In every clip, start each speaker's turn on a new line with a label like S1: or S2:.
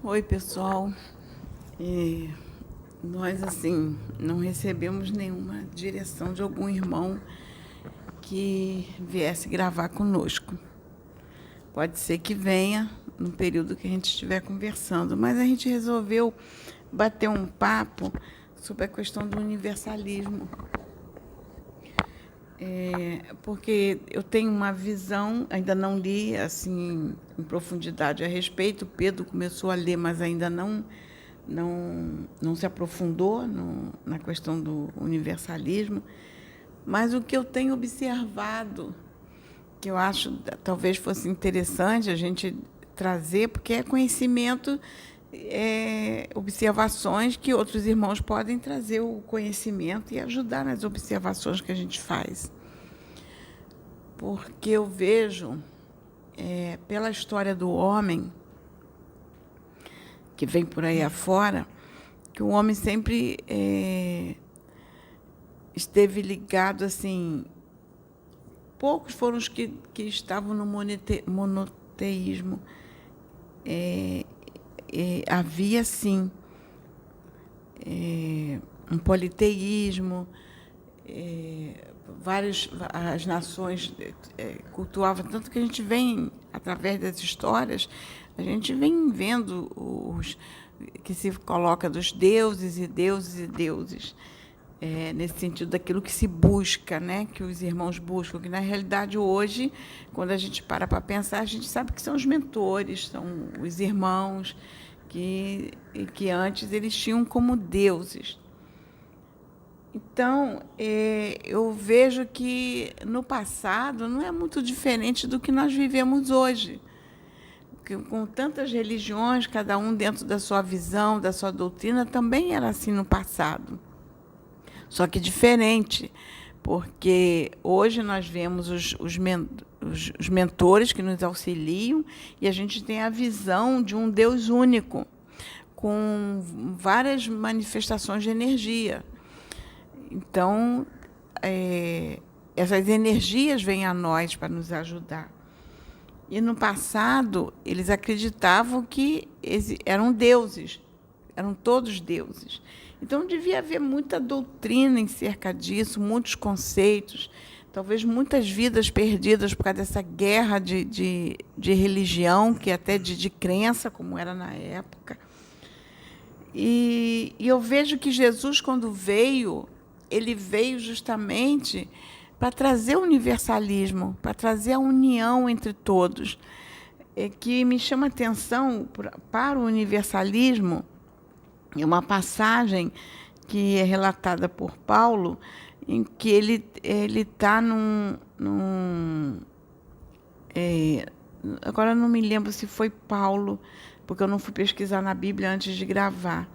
S1: Oi, pessoal. Nós, assim, não recebemos nenhuma direção de algum irmão que viesse gravar conosco. Pode ser que venha no período que a gente estiver conversando, mas a gente resolveu bater um papo sobre a questão do universalismo. Porque eu tenho uma visão, ainda não li assim em profundidade a respeito. O Pedro começou a ler, mas ainda não se aprofundou na questão do universalismo. Mas o que eu tenho observado, que eu acho talvez fosse interessante a gente trazer, porque é conhecimento, observações que outros irmãos podem trazer o conhecimento e ajudar nas observações que a gente faz. Porque eu vejo, pela história do homem, que vem por aí afora, que o homem sempre esteve ligado, assim, poucos foram os que estavam no monoteísmo. Havia, sim, um politeísmo, as nações cultuavam, tanto que a gente vem, através das histórias, a gente vem vendo que se coloca dos deuses e deuses e deuses, nesse sentido daquilo que se busca, né, que os irmãos buscam, que na realidade hoje, quando a gente para pensar, a gente sabe que são os mentores, são os irmãos que antes eles tinham como deuses. Então, eu vejo que no passado não é muito diferente do que nós vivemos hoje. Com tantas religiões, cada um dentro da sua visão, da sua doutrina, também era assim no passado. Só que diferente, porque hoje nós vemos os mentores que nos auxiliam e a gente tem a visão de um Deus único, com várias manifestações de energia. Então, essas energias vêm a nós para nos ajudar. E no passado, eles acreditavam que eram deuses, eram todos deuses. Então, devia haver muita doutrina em cerca disso, muitos conceitos, talvez muitas vidas perdidas por causa dessa guerra de religião, que até de crença, como era na época. E eu vejo que Jesus, quando veio, ele veio justamente para trazer o universalismo, para trazer a união entre todos. Que me chama a atenção para o universalismo, é uma passagem que é relatada por Paulo, em que ele está agora não me lembro se foi Paulo, porque eu não fui pesquisar na Bíblia antes de gravar,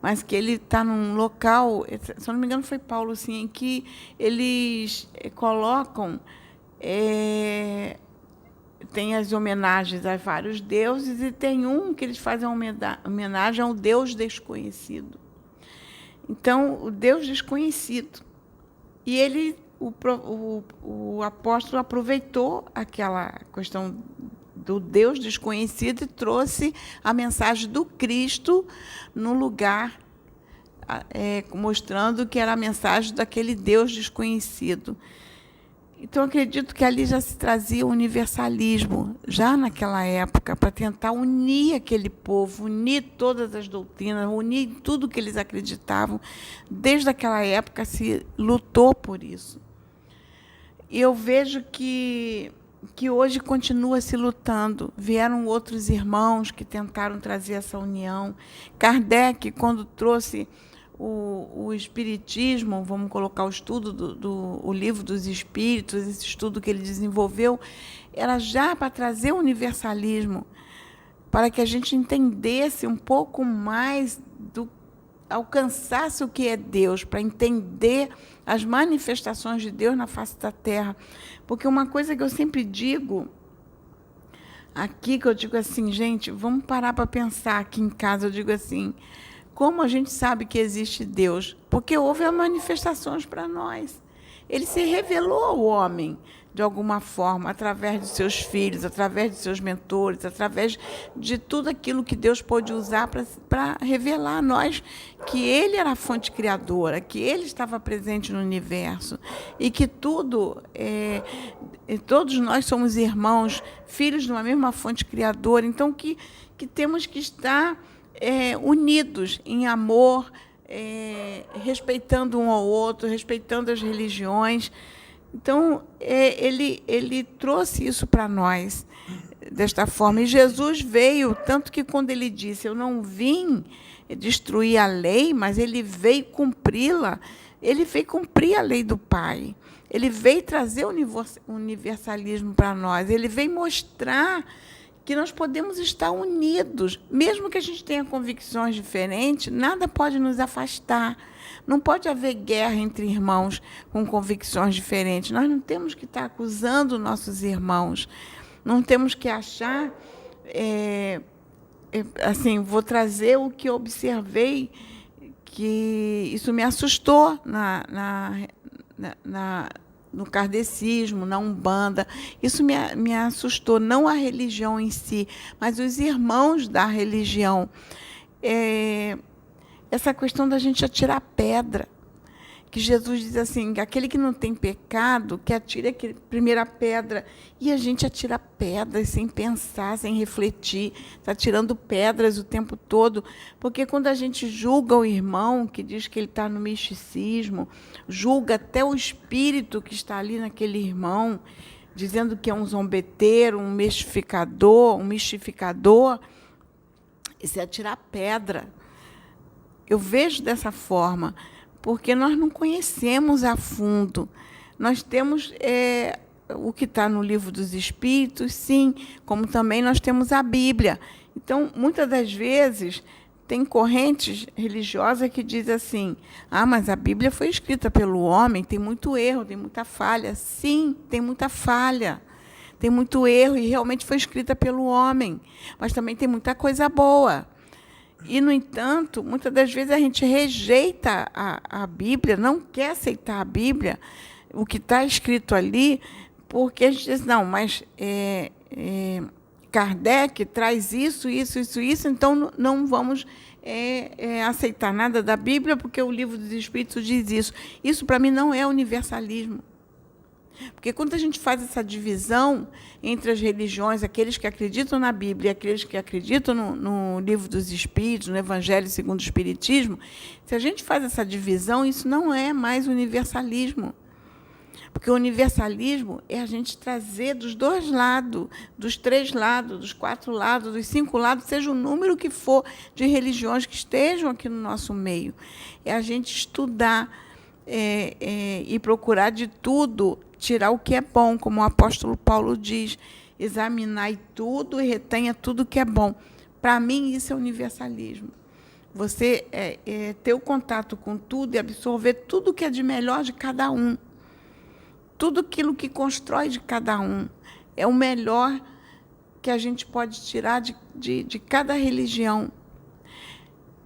S1: mas que ele está num local, se eu não me engano foi Paulo, assim, em que eles colocam, tem as homenagens a vários deuses, e tem um que eles fazem homenagem ao Deus desconhecido. Então, o Deus desconhecido. E o apóstolo aproveitou aquela questão do Deus desconhecido e trouxe a mensagem do Cristo no lugar, mostrando que era a mensagem daquele Deus desconhecido. Então, acredito que ali já se trazia o universalismo, já naquela época, para tentar unir aquele povo, unir todas as doutrinas, unir tudo que eles acreditavam. Desde aquela época se lutou por isso. E eu vejo que hoje continua se lutando. Vieram outros irmãos que tentaram trazer essa união. Kardec, quando trouxe o Espiritismo, vamos colocar o estudo o livro dos Espíritos, esse estudo que ele desenvolveu, era já para trazer o universalismo, para que a gente entendesse um pouco mais, alcançasse o que é Deus, para entender as manifestações de Deus na face da Terra. Porque uma coisa que eu sempre digo aqui, que eu digo assim, gente, vamos parar para pensar aqui em casa, eu digo assim, como a gente sabe que existe Deus? Porque houve as manifestações para nós. Ele se revelou ao homem. de alguma forma, através de seus filhos, através de seus mentores, através de tudo aquilo que Deus pôde usar para revelar a nós que Ele era a fonte criadora, que Ele estava presente no universo e que todos nós somos irmãos, filhos de uma mesma fonte criadora. Então, que temos que estar unidos em amor, respeitando um ao outro, respeitando as religiões. Então, ele trouxe isso para nós desta forma. E Jesus veio, tanto que quando ele disse, eu não vim destruir a lei, mas ele veio cumpri-la, ele veio cumprir a lei do Pai. Ele veio trazer o universalismo para nós, ele veio mostrar que nós podemos estar unidos, mesmo que a gente tenha convicções diferentes, nada pode nos afastar. Não pode haver guerra entre irmãos com convicções diferentes. Nós não temos que estar acusando nossos irmãos. Não temos que achar... assim, vou trazer o que eu observei, que isso me assustou no kardecismo, na Umbanda. Isso me assustou, não a religião em si, mas os irmãos da religião. Essa questão da gente atirar pedra, que Jesus diz assim, que aquele que não tem pecado, que atire a primeira pedra, e a gente atira pedras sem pensar, sem refletir, está tirando pedras o tempo todo, porque quando a gente julga o irmão, que diz que ele está no misticismo, julga até o espírito que está ali naquele irmão, dizendo que é um zombeteiro, um mistificador, isso é atirar pedra. Eu vejo dessa forma, porque nós não conhecemos a fundo. Nós temos o que está no Livro dos Espíritos, sim, como também nós temos a Bíblia. Então, muitas das vezes, tem correntes religiosas que dizem assim, mas a Bíblia foi escrita pelo homem, tem muito erro, tem muita falha. Sim, tem muita falha, tem muito erro, e realmente foi escrita pelo homem, mas também tem muita coisa boa. E, no entanto, muitas das vezes a gente rejeita a Bíblia, não quer aceitar a Bíblia, o que está escrito ali, porque a gente diz, não, mas Kardec traz isso, então não vamos aceitar nada da Bíblia, porque o Livro dos Espíritos diz isso. Isso, para mim, não é universalismo. Porque quando a gente faz essa divisão entre as religiões, aqueles que acreditam na Bíblia e aqueles que acreditam no Livro dos Espíritos, no Evangelho segundo o Espiritismo, se a gente faz essa divisão, isso não é mais universalismo. Porque o universalismo é a gente trazer dos 2 lados, dos 3 lados, dos 4 lados, dos 5 lados, seja o número que for de religiões que estejam aqui no nosso meio. É a gente estudar e procurar de tudo, tirar o que é bom, como o apóstolo Paulo diz, examinai tudo e retenha tudo que é bom. Para mim, isso é universalismo. Você ter o contato com tudo e absorver tudo que é de melhor de cada um. Tudo aquilo que constrói de cada um. É o melhor que a gente pode tirar de cada religião.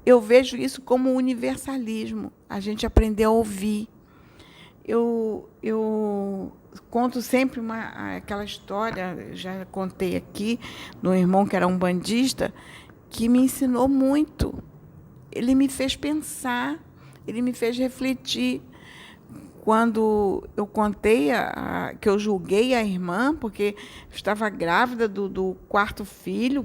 S1: Eu vejo isso como universalismo. A gente aprender a ouvir. Eu conto sempre aquela história, já contei aqui, do irmão que era um bandista, que me ensinou muito. Ele me fez pensar, ele me fez refletir. Quando eu contei que eu julguei a irmã, porque estava grávida do 4º filho,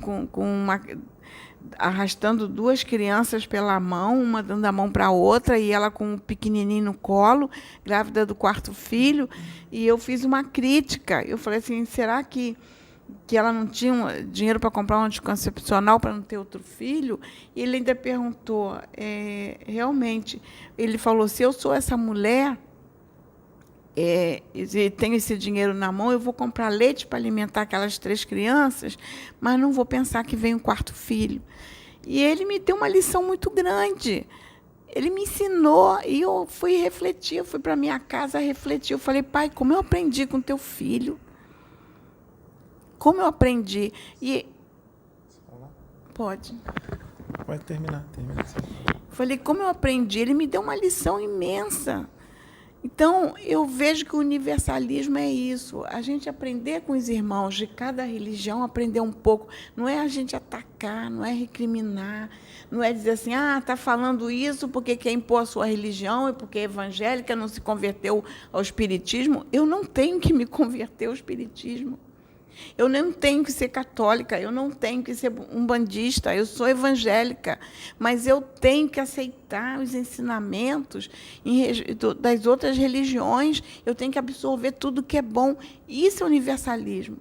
S1: arrastando 2 crianças pela mão, uma dando a mão para a outra, e ela com um pequenininho no colo, grávida do 4º filho, e eu fiz uma crítica. Eu falei assim, será que ela não tinha dinheiro para comprar um anticoncepcional para não ter outro filho? E ele ainda perguntou, realmente, ele falou, se eu sou essa mulher, e tenho esse dinheiro na mão, eu vou comprar leite para alimentar aquelas 3 crianças, mas não vou pensar que vem um 4º filho. E ele me deu uma lição muito grande. Ele me ensinou, e eu fui refletir, eu fui para a minha casa refletir. Eu falei, pai, como eu aprendi com teu filho? Como eu aprendi? E... Pode.
S2: Pode terminar.
S1: Falei, como eu aprendi? Ele me deu uma lição imensa. Então, eu vejo que o universalismo é isso, a gente aprender com os irmãos de cada religião, aprender um pouco, não é a gente atacar, não é recriminar, não é dizer assim, está falando isso porque quer impor a sua religião e porque é evangélica, não se converteu ao espiritismo. Eu não tenho que me converter ao espiritismo. Eu não tenho que ser católica, eu não tenho que ser umbandista, eu sou evangélica, mas eu tenho que aceitar os ensinamentos das outras religiões, eu tenho que absorver tudo que é bom. Isso é universalismo.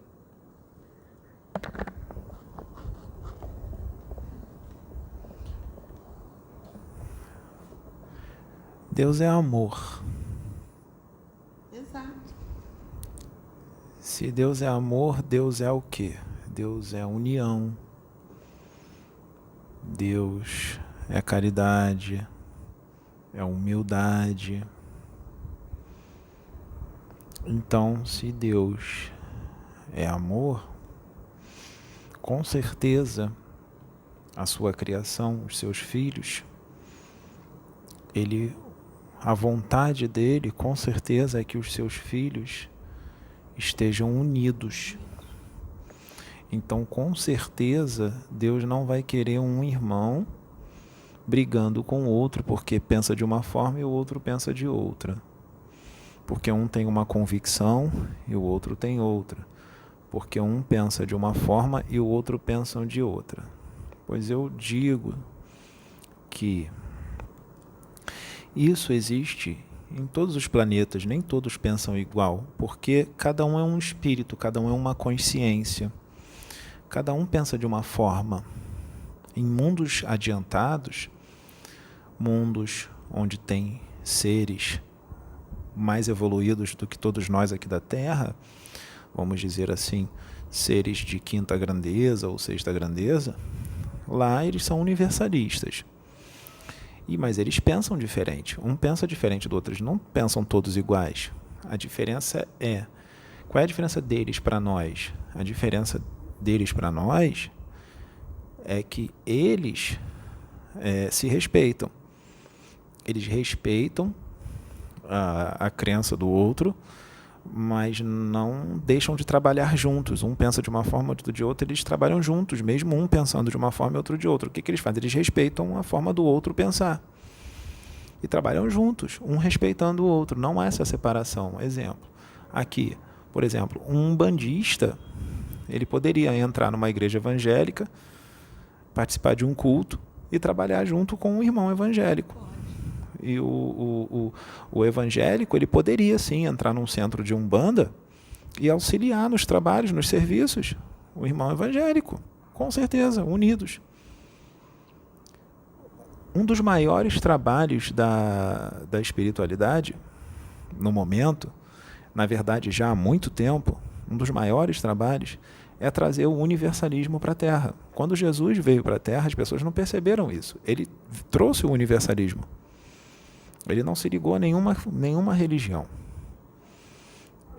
S2: Deus é amor.
S1: Exato.
S2: Se Deus é amor, Deus é o quê? Deus é união. Deus é caridade, é humildade. Então, se Deus é amor, com certeza a sua criação, os seus filhos, a vontade dele, com certeza, é que os seus filhos estejam unidos. Então, com certeza, Deus não vai querer um irmão brigando com o outro porque pensa de uma forma e o outro pensa de outra. Porque um tem uma convicção e o outro tem outra. Porque um pensa de uma forma e o outro pensa de outra. Pois eu digo que isso existe em todos os planetas, nem todos pensam igual, porque cada um é um espírito, cada um é uma consciência. Cada um pensa de uma forma. Em mundos adiantados, mundos onde tem seres mais evoluídos do que todos nós aqui da Terra, vamos dizer assim, seres de quinta grandeza ou sexta grandeza, lá eles são universalistas. Mas eles pensam diferente. Um pensa diferente do outro. Eles não pensam todos iguais. A diferença é... Qual é a diferença deles para nós? A diferença deles para nós é que eles se respeitam. Eles respeitam a crença do outro, mas não deixam de trabalhar juntos. Um pensa de uma forma, outro de outra, eles trabalham juntos, mesmo um pensando de uma forma e outro de outra. O que eles fazem? Eles respeitam a forma do outro pensar. E trabalham juntos, um respeitando o outro. Não há essa separação. Exemplo, aqui, por exemplo, um umbandista, ele poderia entrar numa igreja evangélica, participar de um culto e trabalhar junto com um irmão evangélico. E o evangélico, ele poderia sim entrar num centro de umbanda e auxiliar nos trabalhos, nos serviços, o irmão evangélico, com certeza, unidos. Um dos maiores trabalhos da espiritualidade, no momento, na verdade já há muito tempo, um dos maiores trabalhos é trazer o universalismo para a Terra. Quando Jesus veio para a Terra, as pessoas não perceberam isso. Ele trouxe o universalismo. Ele não se ligou a nenhuma religião.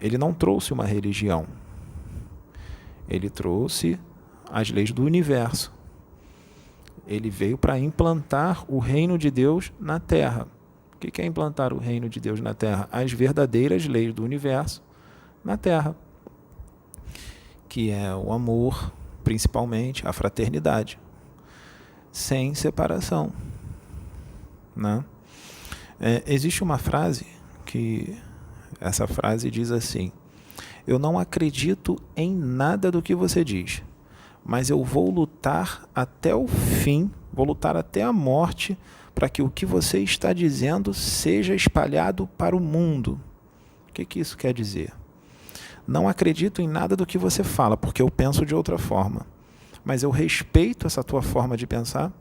S2: Ele não trouxe uma religião. Ele trouxe as leis do universo. Ele veio para implantar o reino de Deus na Terra. O que é implantar o reino de Deus na Terra? As verdadeiras leis do universo na Terra, que é o amor, principalmente, a fraternidade, sem separação, né? Existe uma frase essa frase diz assim: eu não acredito em nada do que você diz, mas eu vou lutar até o fim, vou lutar até a morte para que o que você está dizendo seja espalhado para o mundo. O que isso quer dizer? Não acredito em nada do que você fala, porque eu penso de outra forma, mas eu respeito essa tua forma de pensar,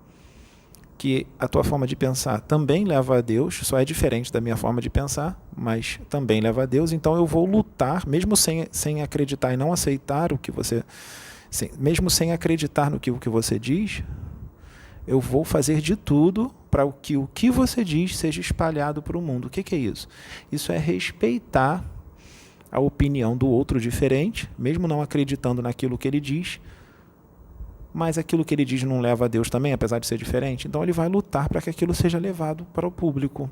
S2: que a tua forma de pensar também leva a Deus, só é diferente da minha forma de pensar, mas também leva a Deus, então eu vou lutar, mesmo sem acreditar e não aceitar o que você... mesmo sem acreditar no que você diz, eu vou fazer de tudo para que o que você diz seja espalhado para o mundo. O que é isso? Isso é respeitar a opinião do outro diferente, mesmo não acreditando naquilo que ele diz, mas aquilo que ele diz não leva a Deus também, apesar de ser diferente. Então ele vai lutar para que aquilo seja levado para o público.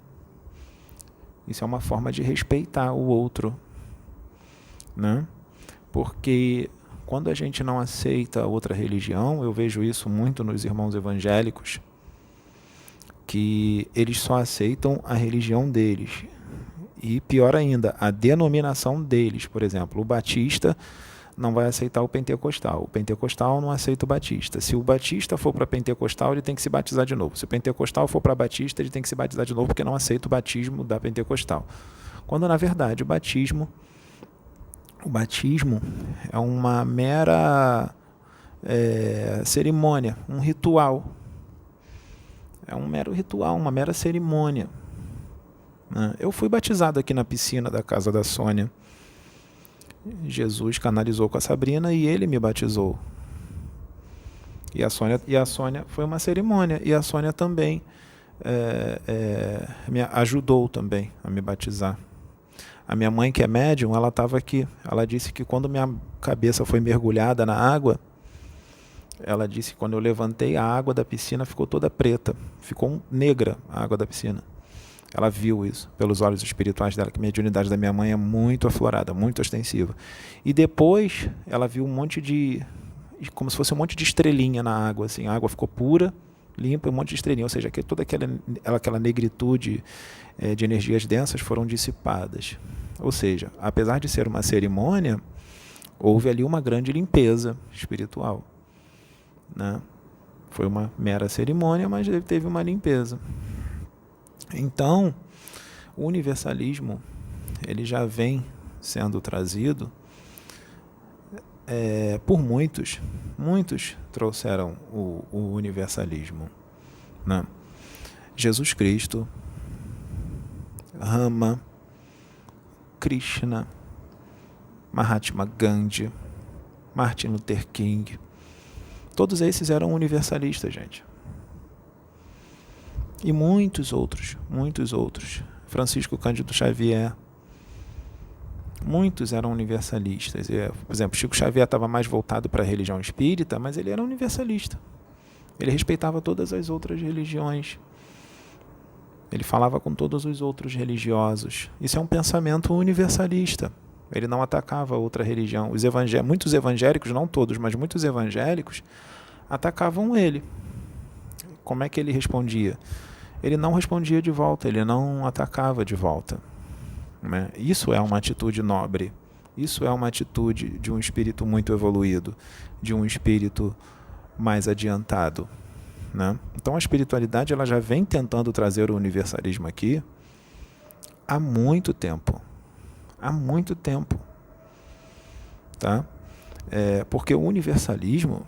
S2: Isso é uma forma de respeitar o outro, né? Porque quando a gente não aceita outra religião, eu vejo isso muito nos irmãos evangélicos, que eles só aceitam a religião deles. E pior ainda, a denominação deles. Por exemplo, o batista não vai aceitar o pentecostal não aceita o batista. Se o batista for para pentecostal, ele tem que se batizar de novo. Se o pentecostal for para batista, ele tem que se batizar de novo, porque não aceita o batismo da pentecostal. Quando, na verdade, o batismo é uma mera cerimônia, um ritual. É um mero ritual, uma mera cerimônia. Eu fui batizado aqui na piscina da casa da Sônia. Jesus canalizou com a Sabrina e ele me batizou. E a Sônia foi uma cerimônia. E a Sônia também me ajudou também a me batizar. A minha mãe, que é médium, ela estava aqui. Ela disse que quando minha cabeça foi mergulhada na água, ela disse que quando eu levantei, a água da piscina ficou toda preta. Ficou negra a água da piscina. Ela viu isso pelos olhos espirituais dela, que a mediunidade da minha mãe é muito aflorada, muito ostensiva. E depois ela viu um monte de... como se fosse um monte de estrelinha na água. Assim. A água ficou pura, limpa, um monte de estrelinha. Ou seja, que toda aquela negritude de energias densas foram dissipadas. Ou seja, apesar de ser uma cerimônia, houve ali uma grande limpeza espiritual. Né? Foi uma mera cerimônia, mas teve uma limpeza. Então, o universalismo ele já vem sendo trazido por muitos. Muitos trouxeram o universalismo. Né? Jesus Cristo, Rama, Krishna, Mahatma Gandhi, Martin Luther King, todos esses eram universalistas, gente. E muitos outros. Francisco Cândido Xavier. Muitos eram universalistas. Por exemplo, Chico Xavier estava mais voltado para a religião espírita, mas ele era universalista. Ele respeitava todas as outras religiões. Ele falava com todos os outros religiosos. Isso é um pensamento universalista. Ele não atacava outra religião. Muitos evangélicos, não todos, mas muitos evangélicos, atacavam ele. Como é que ele respondia? Ele não respondia de volta, ele não atacava de volta. Né? Isso é uma atitude nobre. Isso é uma atitude de um espírito muito evoluído, de um espírito mais adiantado. Né? Então a espiritualidade ela já vem tentando trazer o universalismo aqui há muito tempo. Há muito tempo. Tá? Porque o universalismo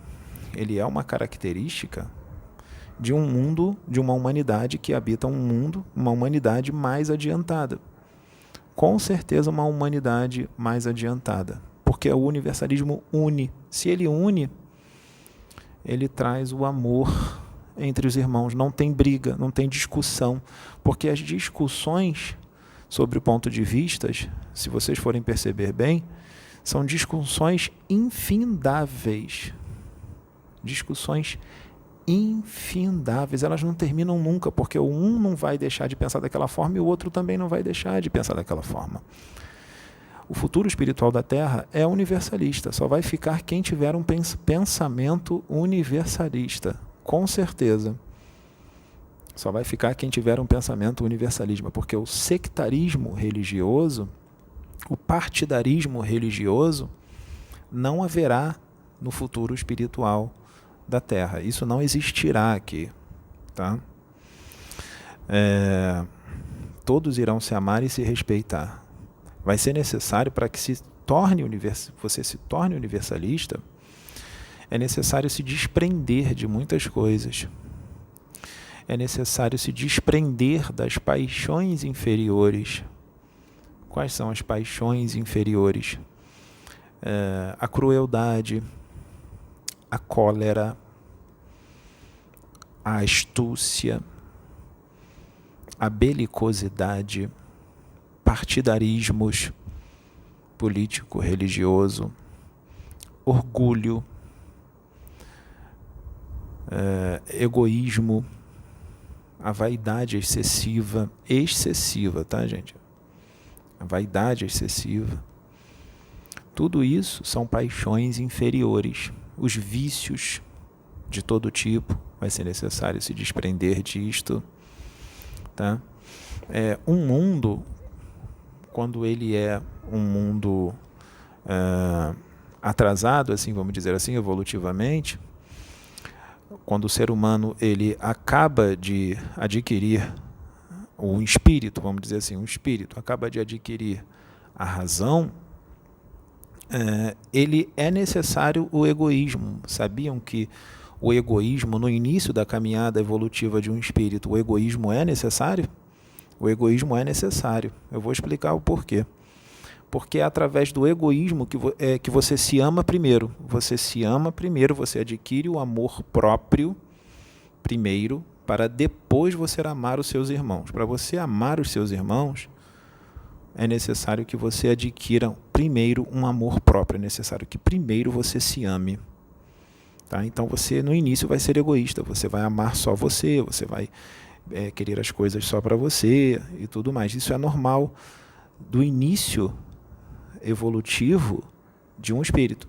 S2: ele é uma característica de um mundo, de uma humanidade que habita um mundo, uma humanidade mais adiantada. Com certeza uma humanidade mais adiantada. Porque o universalismo une. Se ele une, ele traz o amor entre os irmãos. Não tem briga, não tem discussão. Porque as discussões sobre o ponto de vistas, se vocês forem perceber bem, são discussões infindáveis. Discussões infindáveis, elas não terminam nunca, porque um não vai deixar de pensar daquela forma e o outro também não vai deixar de pensar daquela forma. O futuro espiritual da Terra é universalista, só vai ficar quem tiver um pensamento universalista, com certeza. Só vai ficar quem tiver um pensamento universalista, porque o sectarismo religioso, o partidarismo religioso, não haverá no futuro espiritual da Terra. Isso não existirá aqui. Tá? Todos irão se amar e se respeitar. Vai ser necessário para que você se torne universalista, é necessário se desprender de muitas coisas. É necessário se desprender das paixões inferiores. Quais são as paixões inferiores? A crueldade, a cólera, a astúcia, a belicosidade, partidarismos político-religioso, orgulho, egoísmo, a vaidade excessiva, tá, gente? a vaidade excessiva. Tudo isso são paixões inferiores. Os vícios de todo tipo, vai ser necessário se desprender disto. Tá? Um mundo, quando ele é um mundo atrasado, assim, vamos dizer assim, evolutivamente, quando o ser humano ele acaba de adquirir o espírito, vamos dizer assim, o espírito acaba de adquirir a razão, ele é necessário o egoísmo. Sabiam que o egoísmo, no início da caminhada evolutiva de um espírito, o egoísmo é necessário? O egoísmo é necessário. Eu vou explicar o porquê. Porque é através do egoísmo que você se ama primeiro. Você se ama primeiro, você adquire o amor próprio primeiro, para depois você amar os seus irmãos. Para você amar os seus irmãos, é necessário que você adquira primeiro um amor próprio. É necessário que primeiro você se ame. Tá? Então você, no início, vai ser egoísta. Você vai amar só você, você vai querer as coisas só para você e tudo mais. Isso é normal do início evolutivo de um espírito.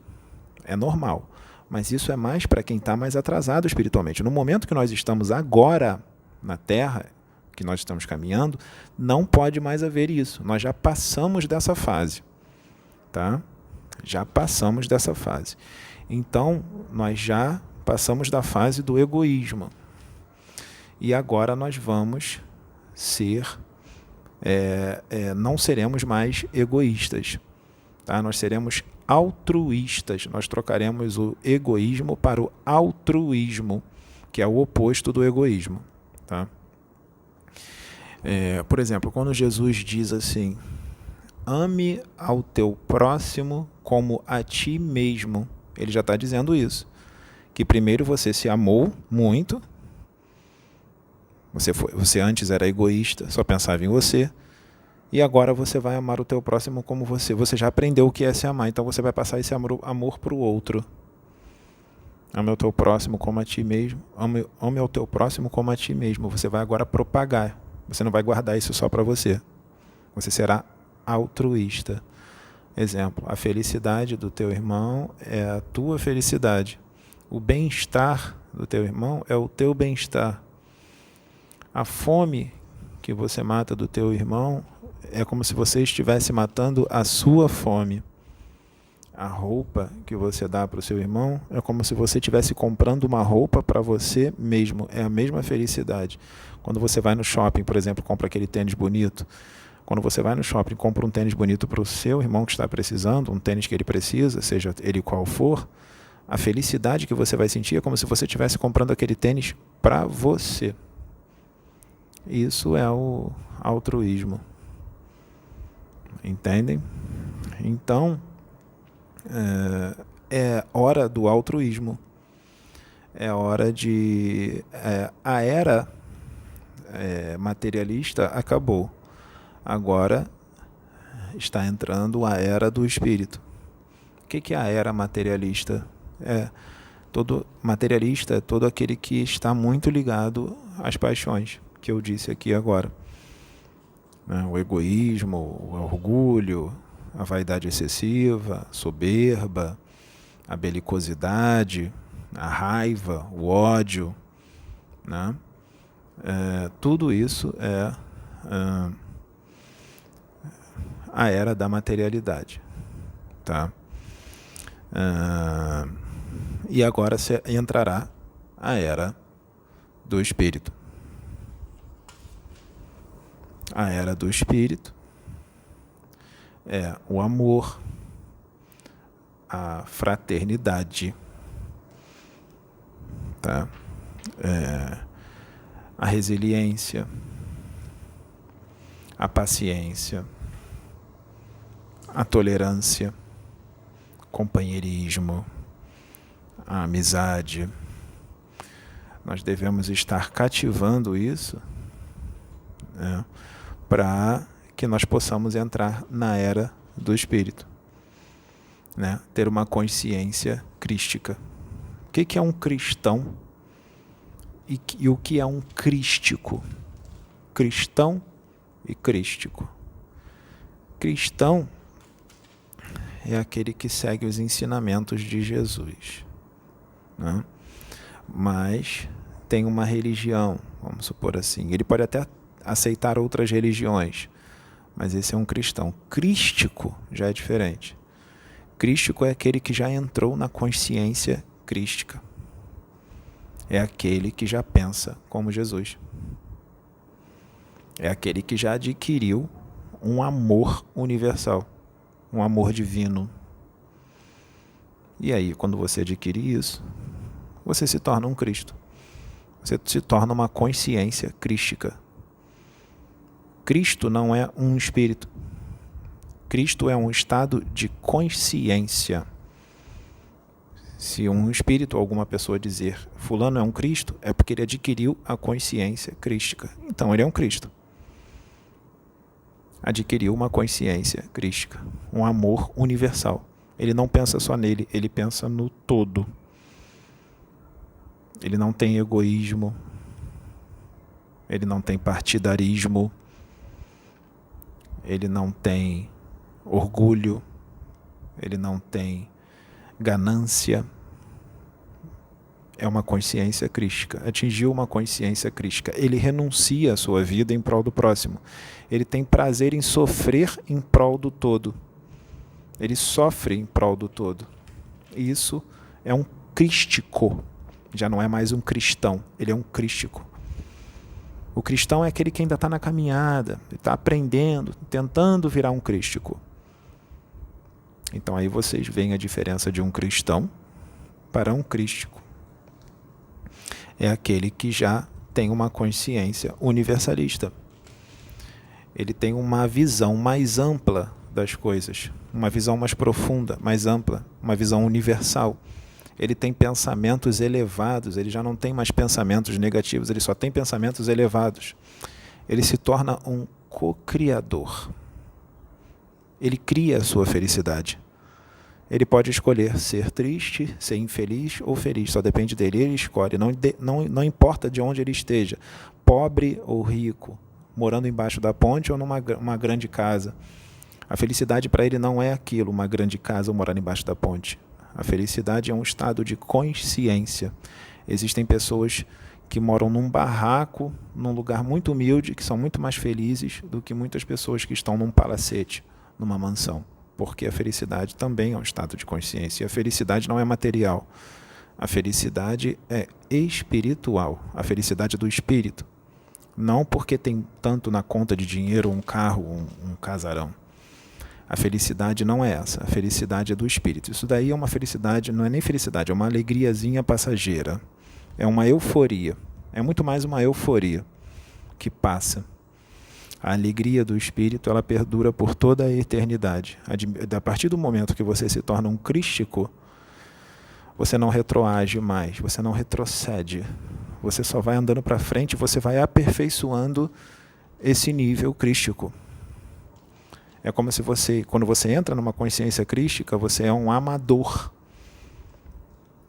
S2: É normal. Mas isso é mais para quem está mais atrasado espiritualmente. No momento que nós estamos agora na Terra, que nós estamos caminhando, não pode mais haver isso. Nós já passamos dessa fase. Tá? Já passamos dessa fase. Então, nós já passamos da fase do egoísmo. E agora nós vamos ser, não seremos mais egoístas. Tá? Nós seremos altruístas. Nós trocaremos o egoísmo para o altruísmo, que é o oposto do egoísmo. Tá? Por exemplo, quando Jesus diz assim, ame ao teu próximo como a ti mesmo, ele já está dizendo isso. Que primeiro você se amou muito, você antes era egoísta, só pensava em você, e agora você vai amar o teu próximo como você. Você já aprendeu o que é se amar, então você vai passar esse amor para o outro. Ame ao teu próximo como a ti mesmo. Ame ao teu próximo como a ti mesmo. Você vai agora propagar. Você não vai guardar isso só para você. Você será altruísta. Exemplo, a felicidade do teu irmão é a tua felicidade. O bem-estar do teu irmão é o teu bem-estar. A fome que você mata do teu irmão é como se você estivesse matando a sua fome. A roupa que você dá para o seu irmão é como se você estivesse comprando uma roupa para você mesmo. É a mesma felicidade. Quando você vai no shopping, por exemplo, compra aquele tênis bonito. Quando você vai no shopping e compra um tênis bonito para o seu irmão que está precisando, um tênis que ele precisa, seja ele qual for, a felicidade que você vai sentir é como se você estivesse comprando aquele tênis para você. Isso é o altruísmo. Entendem? Então, é hora do altruísmo. É hora de... a era materialista acabou. Agora está entrando a era do espírito. O que é a era materialista? Todo materialista é todo aquele que está muito ligado às paixões, que eu disse aqui agora. O egoísmo, o orgulho, a vaidade excessiva, a soberba, a belicosidade, a raiva, o ódio. Né? Tudo isso é a era da materialidade. Tá? E agora entrará a era do espírito. A era do espírito é o amor, a fraternidade, tá? A resiliência, a paciência, a tolerância, companheirismo, a amizade. Nós devemos estar cativando isso, né, para que nós possamos entrar na era do espírito, né? Ter uma consciência crística. O que é um cristão e o que é um crístico? Cristão e crístico. Cristão é aquele que segue os ensinamentos de Jesus, né? Mas tem uma religião, vamos supor assim. Ele pode até aceitar outras religiões, mas esse é um cristão. Crístico já é diferente. Crístico é aquele que já entrou na consciência crística. É aquele que já pensa como Jesus. É aquele que já adquiriu um amor universal, um amor divino. E aí, quando você adquire isso, você se torna um Cristo. Você se torna uma consciência crística. Cristo não é um espírito. Cristo é um estado de consciência. Se um espírito ou alguma pessoa dizer fulano é um Cristo, é porque ele adquiriu a consciência crística. Então ele é um Cristo. Adquiriu uma consciência crística, um amor universal. Ele não pensa só nele, ele pensa no todo. Ele não tem egoísmo, ele não tem partidarismo, ele não tem orgulho, ele não tem ganância. É uma consciência crística. Atingiu uma consciência crística. Ele renuncia à sua vida em prol do próximo. Ele tem prazer em sofrer em prol do todo. Ele sofre em prol do todo. Isso é um crístico. Já não é mais um cristão. Ele é um crístico. O cristão é aquele que ainda está na caminhada, está aprendendo, tentando virar um crístico. Então aí vocês veem a diferença de um cristão para um crístico. É aquele que já tem uma consciência universalista. Ele tem uma visão mais ampla das coisas, uma visão mais profunda, mais ampla, uma visão universal. Ele tem pensamentos elevados, ele já não tem mais pensamentos negativos, ele só tem pensamentos elevados. Ele se torna um co-criador. Ele cria a sua felicidade. Ele pode escolher ser triste, ser infeliz ou feliz, só depende dele. Ele escolhe, não importa de onde ele esteja, pobre ou rico, morando embaixo da ponte ou numa grande casa. A felicidade para ele não é aquilo, uma grande casa ou morar embaixo da ponte. A felicidade é um estado de consciência. Existem pessoas que moram num barraco, num lugar muito humilde, que são muito mais felizes do que muitas pessoas que estão num palacete, numa mansão. Porque a felicidade também é um estado de consciência. E a felicidade não é material. A felicidade é espiritual. A felicidade do espírito. Não porque tem tanto na conta de dinheiro, um carro, um casarão. A felicidade não é essa. A felicidade é do espírito. Isso daí é uma felicidade, não é nem felicidade, é uma alegriazinha passageira. É uma euforia. É muito mais uma euforia que passa. A alegria do espírito, ela perdura por toda a eternidade. A partir do momento que você se torna um crístico, você não retroage mais, você não retrocede. Você só vai andando para frente, você vai aperfeiçoando esse nível crístico. É como se você, quando você entra numa consciência crística, você é um amador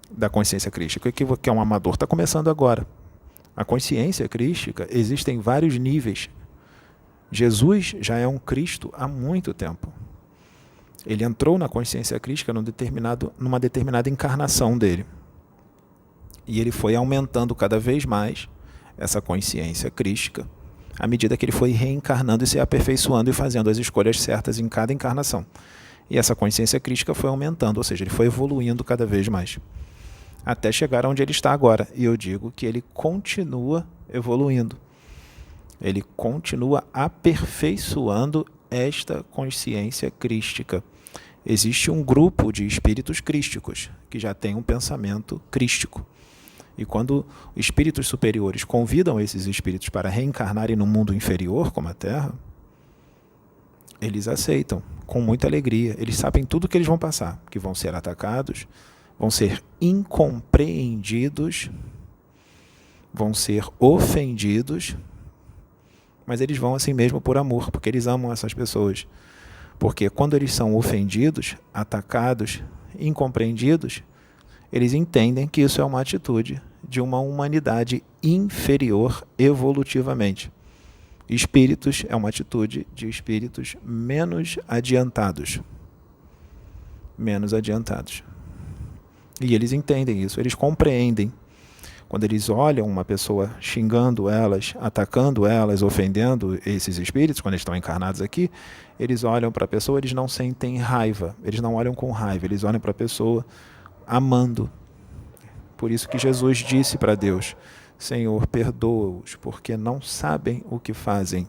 S2: da consciência crística. O que é um amador? Está começando agora. A consciência crística, existem vários níveis. Jesus já é um Cristo há muito tempo. Ele entrou na consciência crística numa determinada encarnação dele. E ele foi aumentando cada vez mais essa consciência crística, à medida que ele foi reencarnando e se aperfeiçoando e fazendo as escolhas certas em cada encarnação. E essa consciência crística foi aumentando, ou seja, ele foi evoluindo cada vez mais, até chegar onde ele está agora. E eu digo que ele continua evoluindo. Ele continua aperfeiçoando esta consciência crística. Existe um grupo de espíritos crísticos que já tem um pensamento crístico. E quando espíritos superiores convidam esses espíritos para reencarnarem no mundo inferior, como a Terra, eles aceitam com muita alegria. Eles sabem tudo que eles vão passar, que vão ser atacados, vão ser incompreendidos, vão ser ofendidos, mas eles vão assim mesmo por amor, porque eles amam essas pessoas. Porque quando eles são ofendidos, atacados, incompreendidos, eles entendem que isso é uma atitude de uma humanidade inferior evolutivamente. Espíritos é uma atitude de espíritos menos adiantados. Menos adiantados. E eles entendem isso, eles compreendem. Quando eles olham uma pessoa xingando elas, atacando elas, ofendendo esses espíritos, quando eles estão encarnados aqui, eles olham para a pessoa, eles não sentem raiva, eles não olham com raiva, eles olham para a pessoa amando. Por isso que Jesus disse para Deus: Senhor, perdoa-os, porque não sabem o que fazem.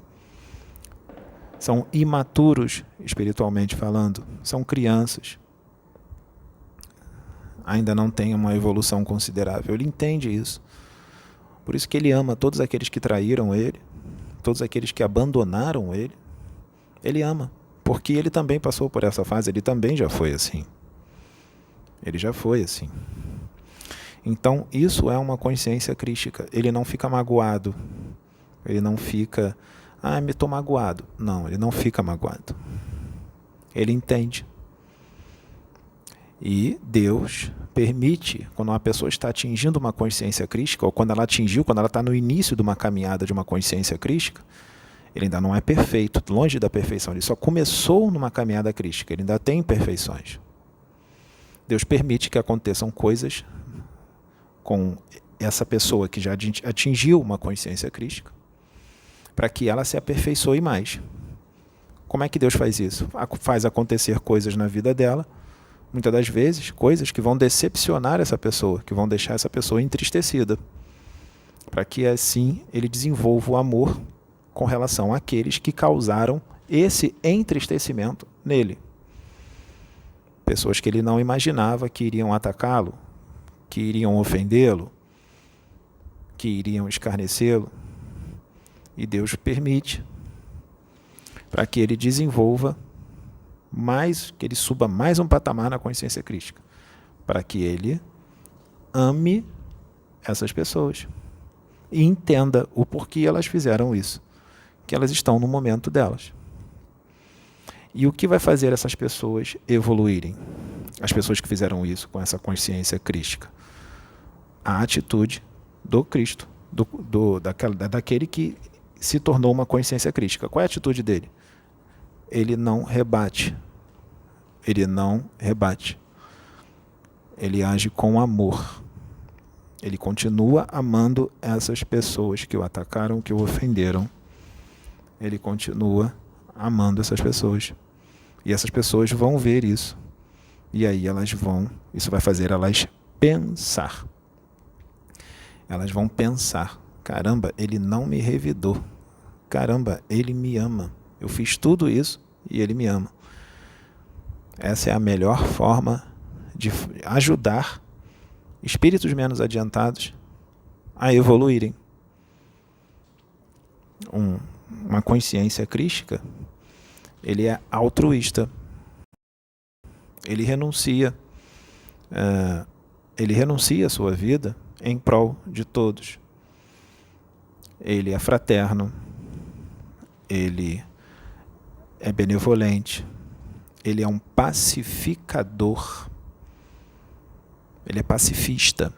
S2: São imaturos, espiritualmente falando, são crianças. Ainda não tem uma evolução considerável. Ele entende isso. Por isso que ele ama todos aqueles que traíram ele, todos aqueles que abandonaram ele. Ele ama, porque ele também passou por essa fase, ele também já foi assim. Ele já foi assim. Então, isso é uma consciência crística. Ele não fica magoado. Ele não fica, me estou magoado. Não, ele não fica magoado. Ele entende. E Deus permite, quando uma pessoa está atingindo uma consciência crística, ou quando ela está no início de uma caminhada de uma consciência crística, ele ainda não é perfeito, longe da perfeição. Ele só começou numa caminhada crística, ele ainda tem imperfeições. Deus permite que aconteçam coisas com essa pessoa que já atingiu uma consciência crística, para que ela se aperfeiçoe mais. Como é que Deus faz isso? Faz acontecer coisas na vida dela, muitas das vezes, coisas que vão decepcionar essa pessoa, que vão deixar essa pessoa entristecida, para que assim ele desenvolva o amor com relação àqueles que causaram esse entristecimento nele. Pessoas que ele não imaginava que iriam atacá-lo, que iriam ofendê-lo, que iriam escarnecê-lo. E Deus permite para que ele desenvolva mais, que ele suba mais um patamar na consciência crística, para que ele ame essas pessoas e entenda o porquê elas fizeram isso, que elas estão no momento delas. E o que vai fazer essas pessoas evoluírem? As pessoas que fizeram isso com essa consciência crística. A atitude do Cristo, daquele que se tornou uma consciência crística. Qual é a atitude dele? Ele não rebate. Ele não rebate. Ele age com amor. Ele continua amando essas pessoas que o atacaram, que o ofenderam. Ele continua amando essas pessoas. E essas pessoas vão ver isso. E aí isso vai fazer elas pensar. Elas vão pensar: caramba, ele não me revidou. Caramba, ele me ama. Eu fiz tudo isso e ele me ama. Essa é a melhor forma de ajudar espíritos menos adiantados a evoluírem. Uma consciência crística, ele é altruísta. Ele renuncia a sua vida em prol de todos. Ele é fraterno, ele é benevolente, ele é um pacificador, ele é pacifista,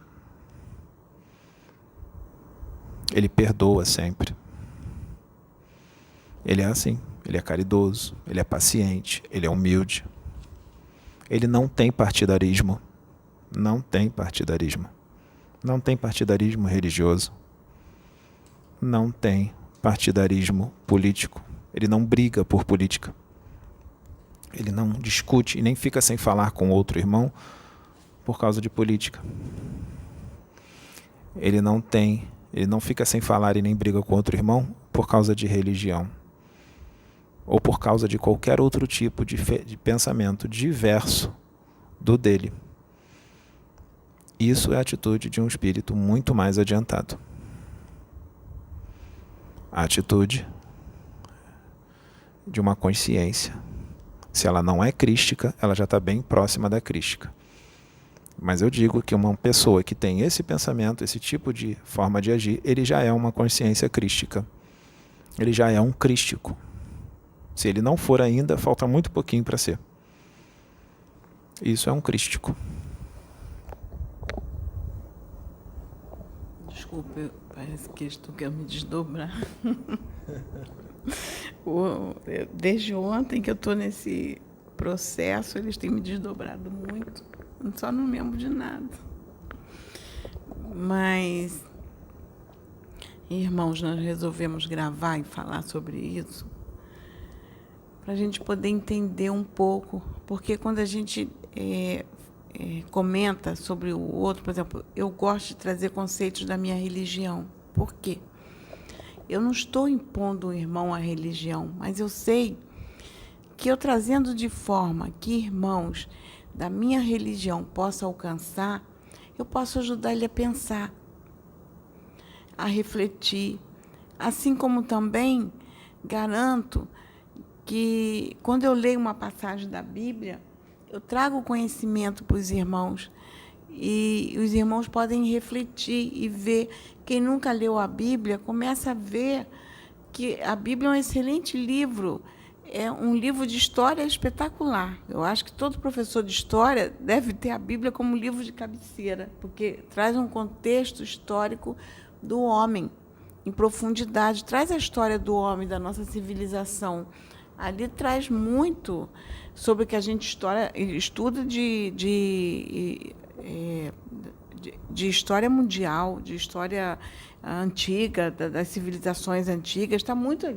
S2: ele perdoa sempre. Ele é assim, ele é caridoso, ele é paciente, ele é humilde. Ele não tem partidarismo. Não tem partidarismo. Não tem partidarismo religioso. Não tem partidarismo político. Ele não briga por política. Ele não discute e nem fica sem falar com outro irmão por causa de política. Ele não fica sem falar e nem briga com outro irmão por causa de religião. Ou por causa de qualquer outro tipo de pensamento diverso do dele. Isso é a atitude de um espírito muito mais adiantado. A atitude de uma consciência. Se ela não é crística, ela já está bem próxima da crística. Mas eu digo que uma pessoa que tem esse pensamento, esse tipo de forma de agir, ele já é uma consciência crística. Ele já é um crístico. Se ele não for ainda, falta muito pouquinho para ser. Isso é um crístico.
S1: Desculpe, parece que estou querendo me desdobrar. Desde ontem que eu estou nesse processo, eles têm me desdobrado muito. Só não lembro de nada. Mas, irmãos, nós resolvemos gravar e falar sobre isso para a gente poder entender um pouco. Porque quando a gente comenta sobre o outro, por exemplo, eu gosto de trazer conceitos da minha religião. Por quê? Eu não estou impondo o irmão à religião, mas eu sei que eu trazendo de forma que irmãos da minha religião possam alcançar, eu posso ajudar ele a pensar, a refletir. Assim como também garanto que, quando eu leio uma passagem da Bíblia, eu trago conhecimento para os irmãos. E os irmãos podem refletir e ver. Quem nunca leu a Bíblia, começa a ver que a Bíblia é um excelente livro. É um livro de história espetacular. Eu acho que todo professor de história deve ter a Bíblia como livro de cabeceira, porque traz um contexto histórico do homem, em profundidade. Traz a história do homem, da nossa civilização. Ali traz muito sobre o que a gente estuda de história mundial, de história antiga, das civilizações antigas. Está muito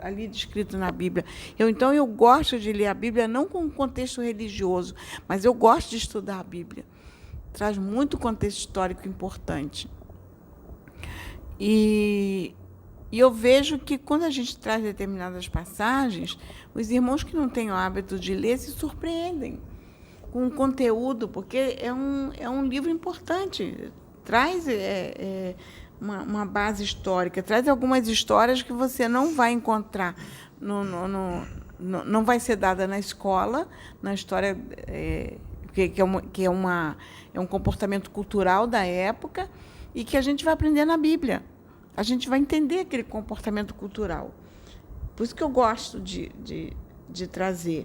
S1: ali descrito na Bíblia. Então, eu gosto de ler a Bíblia não com um contexto religioso, mas eu gosto de estudar a Bíblia. Traz muito contexto histórico importante. E eu vejo que, quando a gente traz determinadas passagens, os irmãos que não têm o hábito de ler se surpreendem com o conteúdo, porque é um livro importante. Traz uma base histórica, traz algumas histórias que você não vai encontrar, não vai ser dada na escola, na história, que é um comportamento cultural da época, e que a gente vai aprender na Bíblia. A gente vai entender aquele comportamento cultural. Por isso que eu gosto de trazer.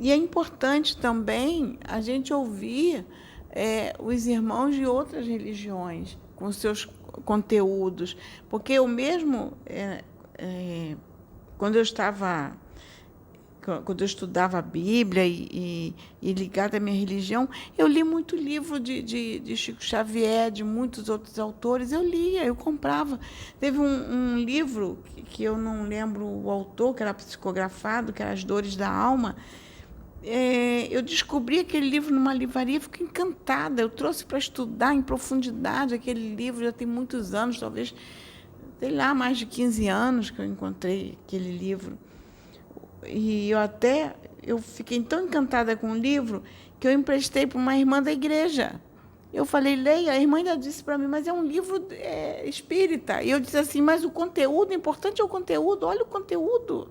S1: E é importante também a gente ouvir os irmãos de outras religiões, com seus conteúdos. Porque eu mesmo, quando eu estudava a Bíblia e ligada à minha religião, eu li muito livro de Chico Xavier, de muitos outros autores. Eu lia, eu comprava. Teve um livro que eu não lembro o autor, que era psicografado, que era As Dores da Alma. Eu descobri aquele livro numa livraria, fiquei encantada. Eu trouxe para estudar em profundidade aquele livro, já tem muitos anos, talvez, sei lá, mais de 15 anos que eu encontrei aquele livro. E eu fiquei tão encantada com o livro que eu emprestei para uma irmã da igreja. Eu falei, leia. A irmã ainda disse para mim, mas é um livro espírita. E eu disse assim, mas o conteúdo, o importante é o conteúdo, olha o conteúdo.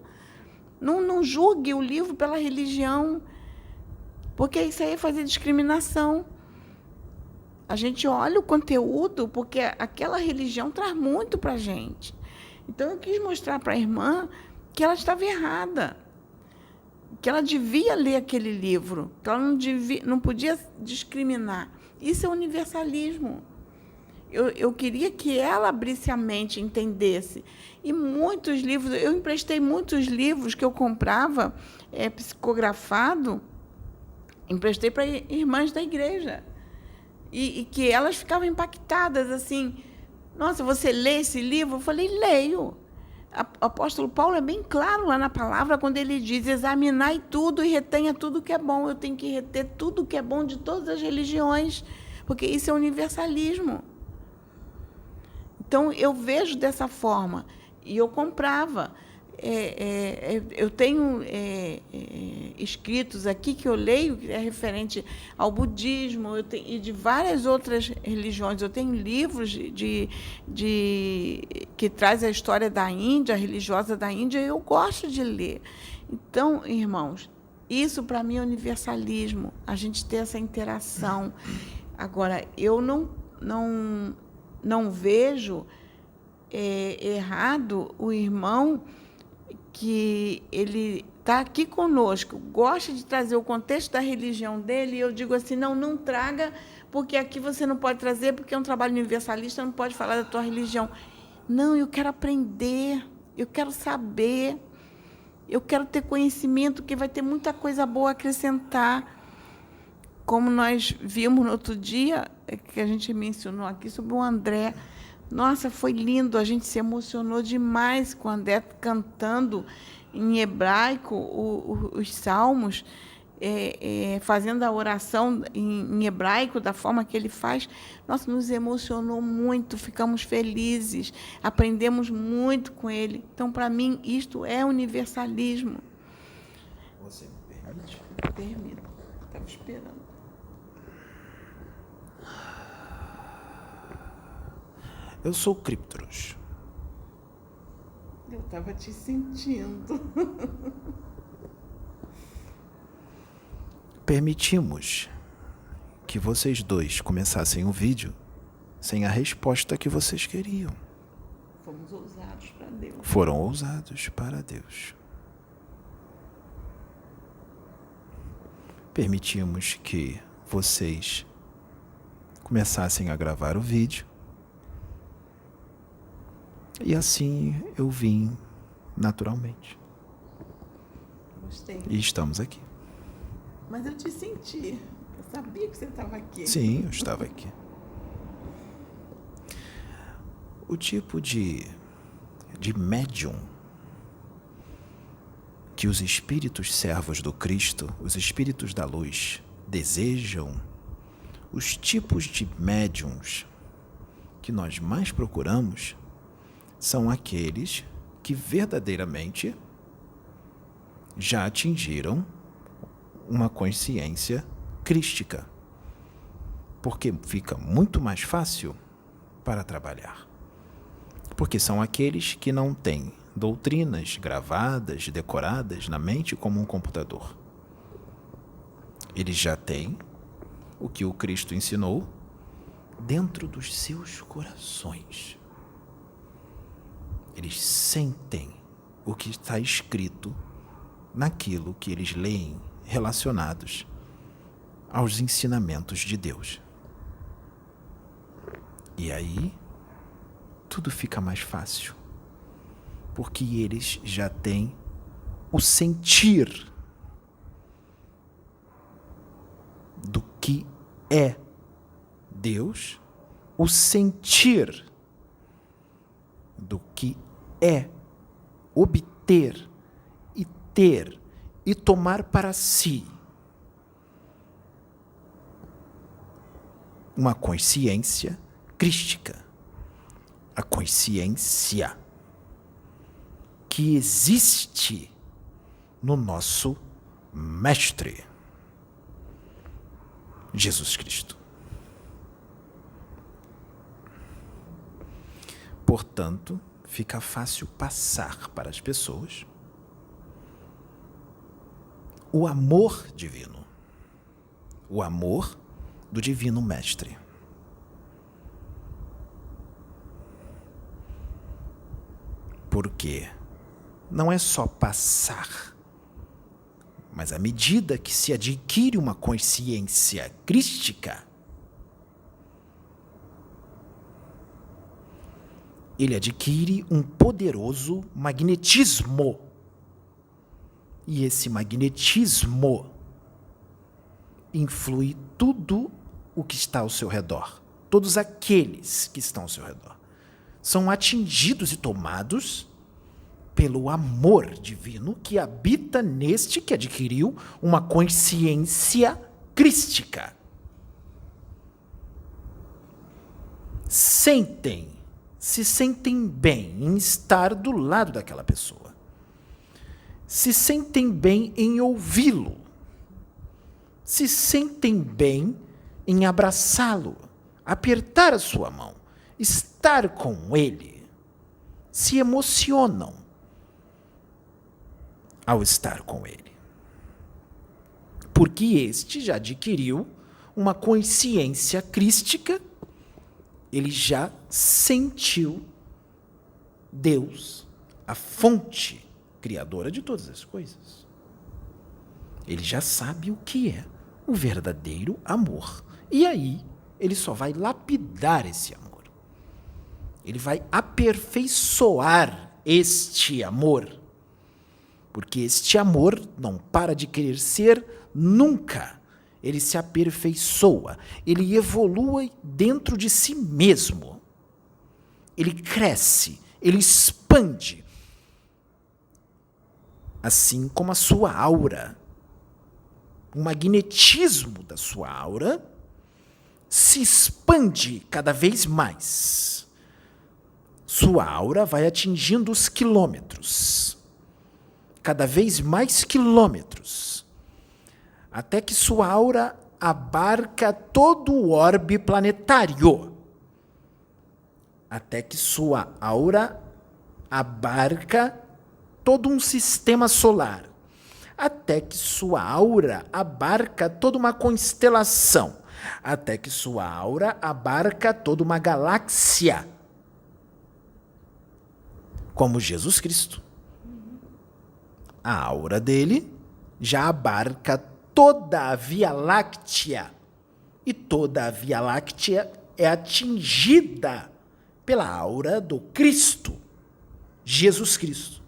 S1: Não julgue o livro pela religião, porque isso aí é fazer discriminação. A gente olha o conteúdo, porque aquela religião traz muito para a gente. Então, eu quis mostrar para a irmã que ela estava errada, que ela devia ler aquele livro, que ela não podia discriminar. Isso é universalismo. Eu queria que ela abrisse a mente, entendesse. E muitos livros, eu emprestei muitos livros que eu comprava, psicografado, emprestei para irmãs da igreja. E que elas ficavam impactadas, assim, nossa, você lê esse livro? Eu falei, leio. O apóstolo Paulo é bem claro lá na palavra, quando ele diz, examinai tudo e retenha tudo que é bom. Eu tenho que reter tudo que é bom de todas as religiões, porque isso é universalismo. Então, eu vejo dessa forma. E eu comprava. Eu tenho escritos aqui que eu leio, que é referente ao budismo e de várias outras religiões. Eu tenho livros que traz a história da Índia, religiosa da Índia, e eu gosto de ler. Então, irmãos, isso para mim é universalismo, a gente ter essa interação. Agora, eu não vejo errado o irmão que ele está aqui conosco, gosta de trazer o contexto da religião dele, e eu digo assim, não traga, porque aqui você não pode trazer, porque é um trabalho universalista, não pode falar da tua religião. Não, eu quero aprender. eu quero saber, eu quero ter conhecimento, que vai ter muita coisa boa a acrescentar. Como nós vimos no outro dia, que a gente mencionou aqui sobre o André. Nossa, foi lindo, a gente se emocionou demais com o André cantando em hebraico os salmos, fazendo a oração em hebraico, da forma que ele faz. Nossa, nos emocionou muito, ficamos felizes, aprendemos muito com ele. Então, para mim, isto é universalismo.
S2: Você me permite?
S1: Permito, estava esperando.
S2: Eu sou Cryptoros.
S1: Eu estava te sentindo.
S2: Permitimos que vocês dois começassem o vídeo sem a resposta que vocês queriam.
S1: Fomos ousados para Deus.
S2: Foram ousados para Deus. Permitimos que vocês começassem a gravar o vídeo. E assim eu vim naturalmente.
S1: Gostei.
S2: E estamos aqui.
S1: Mas eu te senti. Eu sabia que você estava aqui.
S2: Sim, eu estava aqui. O tipo de médium que os espíritos servos do Cristo, os espíritos da luz, desejam, os tipos de médiums que nós mais procuramos são aqueles que verdadeiramente já atingiram uma consciência crística, porque fica muito mais fácil para trabalhar. Porque são aqueles que não têm doutrinas gravadas, decoradas na mente como um computador. Eles já têm o que o Cristo ensinou dentro dos seus corações. Eles sentem o que está escrito naquilo que eles leem relacionados aos ensinamentos de Deus. E aí, tudo fica mais fácil, porque eles já têm o sentir do que é Deus, o sentir do que é obter e ter e tomar para si uma consciência crística, a consciência que existe no nosso Mestre, Jesus Cristo. Portanto, fica fácil passar para as pessoas o amor divino, o amor do Divino Mestre. Porque não é só passar, mas à medida que se adquire uma consciência crística, ele adquire um poderoso magnetismo. E esse magnetismo influi tudo o que está ao seu redor. Todos aqueles que estão ao seu redor são atingidos e tomados pelo amor divino que habita neste que adquiriu uma consciência crística. Se sentem bem em estar do lado daquela pessoa. Se sentem bem em ouvi-lo. Se sentem bem em abraçá-lo, apertar a sua mão, estar com ele. Se emocionam ao estar com ele. Porque este já adquiriu uma consciência crística, ele já sentiu Deus, a fonte criadora de todas as coisas. Ele já sabe o que é o verdadeiro amor. E aí, ele só vai lapidar esse amor. Ele vai aperfeiçoar este amor. Porque este amor não para de querer ser nunca. Ele se aperfeiçoa, ele evolui dentro de si mesmo. Ele cresce, ele expande. Assim como a sua aura, o magnetismo da sua aura se expande cada vez mais. Sua aura vai atingindo os quilômetros, cada vez mais quilômetros, até que sua aura abarca todo o orbe planetário. Até que sua aura abarca todo um sistema solar. Até que sua aura abarca toda uma constelação. Até que sua aura abarca toda uma galáxia. Como Jesus Cristo. A aura dele já abarca toda a Via Láctea. E toda a Via Láctea é atingida pela aura do Cristo, Jesus Cristo.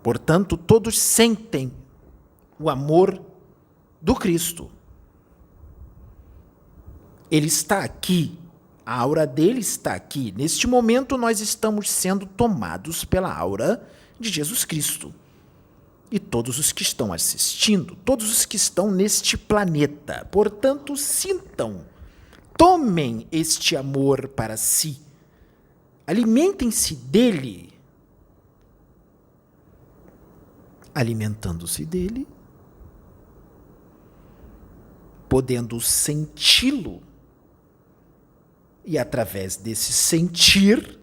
S2: Portanto, todos sentem o amor do Cristo. Ele está aqui, a aura dele está aqui. Neste momento, nós estamos sendo tomados pela aura de Jesus Cristo. E todos os que estão assistindo, todos os que estão neste planeta, portanto, sintam, tomem este amor para si, alimentem-se dele. Alimentando-se dele, podendo senti-lo, e através desse sentir,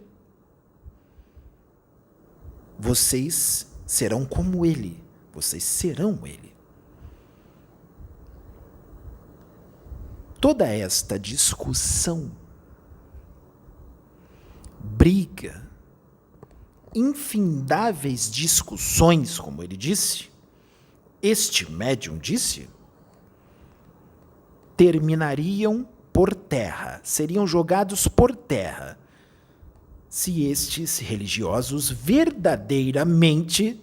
S2: vocês serão como ele, vocês serão ele. Toda esta discussão, briga, infindáveis discussões, como ele disse, este médium disse, terminariam por terra, seriam jogados por terra, se estes religiosos verdadeiramente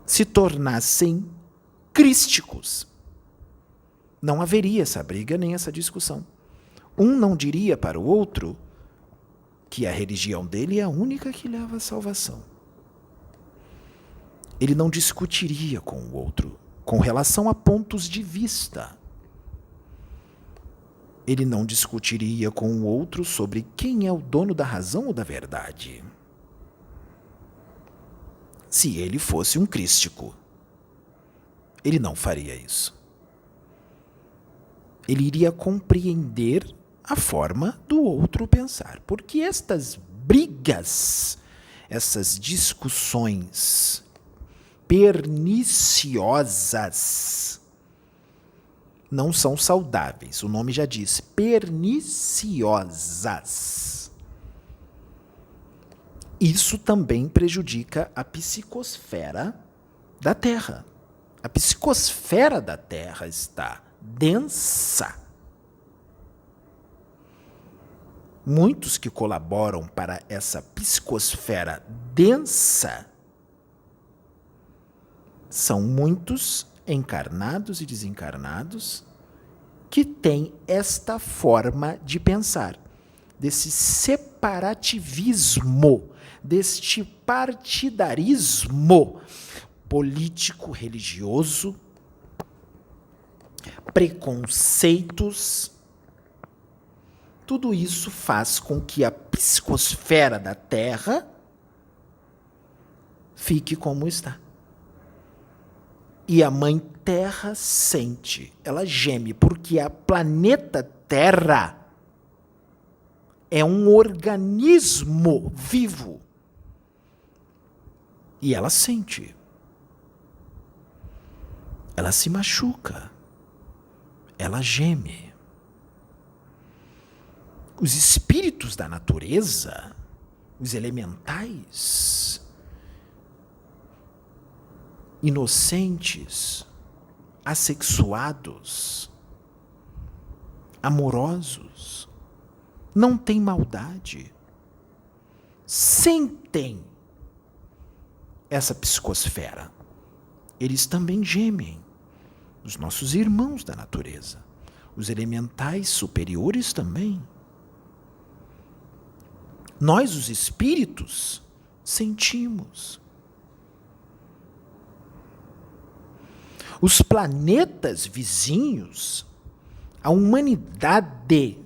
S2: se tornassem crísticos. Não haveria essa briga nem essa discussão. Um não diria para o outro que a religião dele é a única que leva à salvação. Ele não discutiria com o outro com relação a pontos de vista. Ele não discutiria com o outro sobre quem é o dono da razão ou da verdade. Se ele fosse um crístico, ele não faria isso. Ele iria compreender a forma do outro pensar. Porque estas brigas, essas discussões perniciosas não são saudáveis. O nome já diz, perniciosas. Isso também prejudica a psicosfera da Terra. A psicosfera da Terra está densa. Muitos que colaboram para essa psicosfera densa são muitos encarnados e desencarnados que têm esta forma de pensar, desse separativismo, deste partidarismo político-religioso, preconceitos. Tudo isso faz com que a psicosfera da Terra fique como está. E a Mãe Terra sente, ela geme, porque a planeta Terra é um organismo vivo. E ela sente. Ela se machuca. Ela geme. Os espíritos da natureza, os elementais, inocentes, assexuados, amorosos, não tem maldade. Sentem essa psicosfera. Eles também gemem, os nossos irmãos da natureza. Os elementais superiores também. Nós, os espíritos, sentimos. Os planetas vizinhos, a humanidade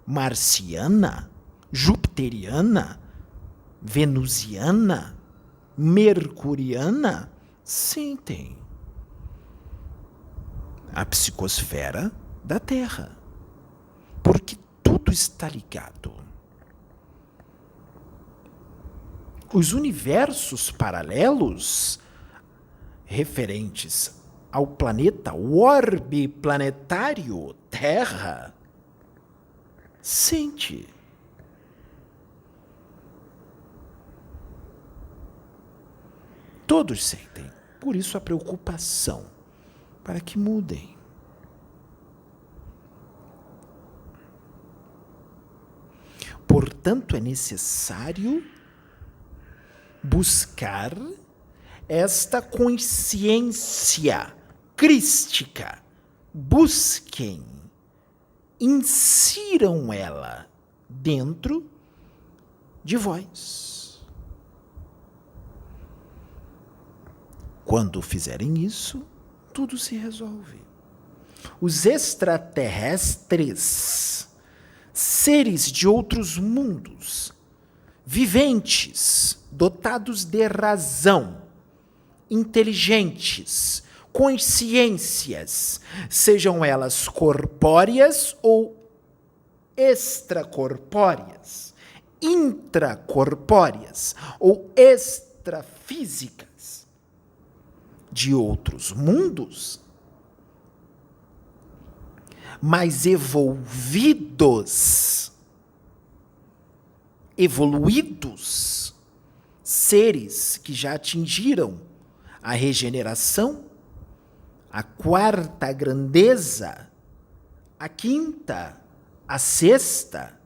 S2: marciana, jupiteriana, venusiana, mercuriana, sentem a psicosfera da Terra. Porque tudo está ligado. Os universos paralelos referentes ao planeta, o orbe planetário Terra, sente. Todos sentem. Por isso a preocupação, para que mudem. Portanto, é necessário buscar esta consciência crística. Busquem, insiram ela dentro de vós. Quando fizerem isso, tudo se resolve. Os extraterrestres, seres de outros mundos, viventes, dotados de razão, inteligentes, consciências, sejam elas corpóreas ou extracorpóreas, intracorpóreas ou extrafísicas, de outros mundos, mais evoluídos, seres que já atingiram a regeneração, a quarta grandeza, a quinta, a sexta,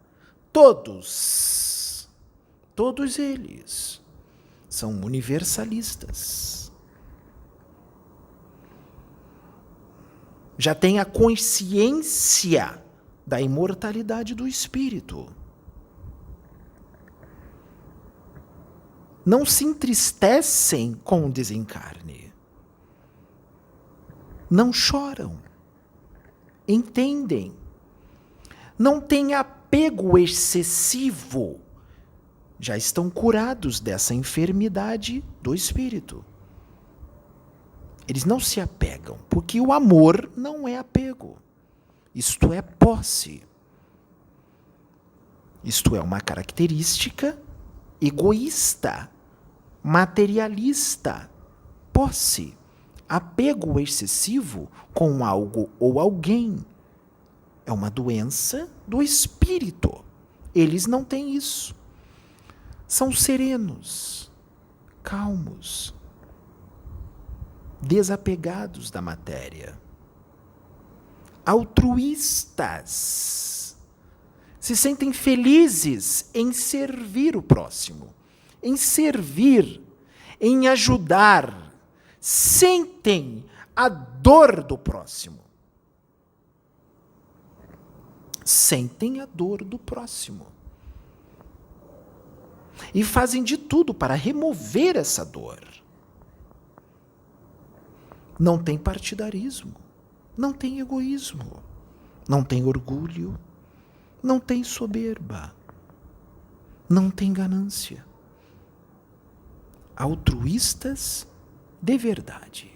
S2: todos eles são universalistas. Já têm a consciência da imortalidade do espírito. Não se entristecem com o desencarne. Não choram. Entendem. Não têm apego excessivo. Já estão curados dessa enfermidade do espírito. Eles não se apegam, porque o amor não é apego. Isto é posse. Isto é uma característica egoísta, materialista, posse, apego excessivo com algo ou alguém. É uma doença do espírito. Eles não têm isso. São serenos, calmos, desapegados da matéria, altruístas, se sentem felizes em servir o próximo, em servir, em ajudar, sentem a dor do próximo. Sentem a dor do próximo. E fazem de tudo para remover essa dor. Não tem partidarismo, não tem egoísmo, não tem orgulho, não tem soberba, não tem ganância. Altruístas de verdade.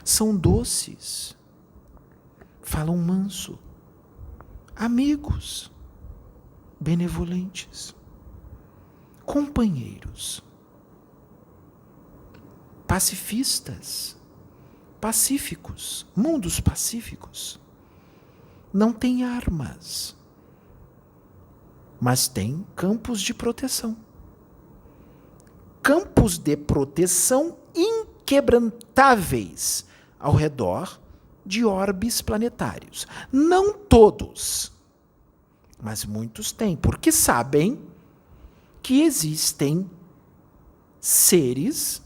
S2: São doces, falam manso, amigos, benevolentes, companheiros, pacifistas, pacíficos, mundos pacíficos. Não têm armas, mas têm campos de proteção. Campos de proteção inquebrantáveis ao redor de orbes planetários. Não todos,
S3: Mas muitos têm, porque sabem que existem seres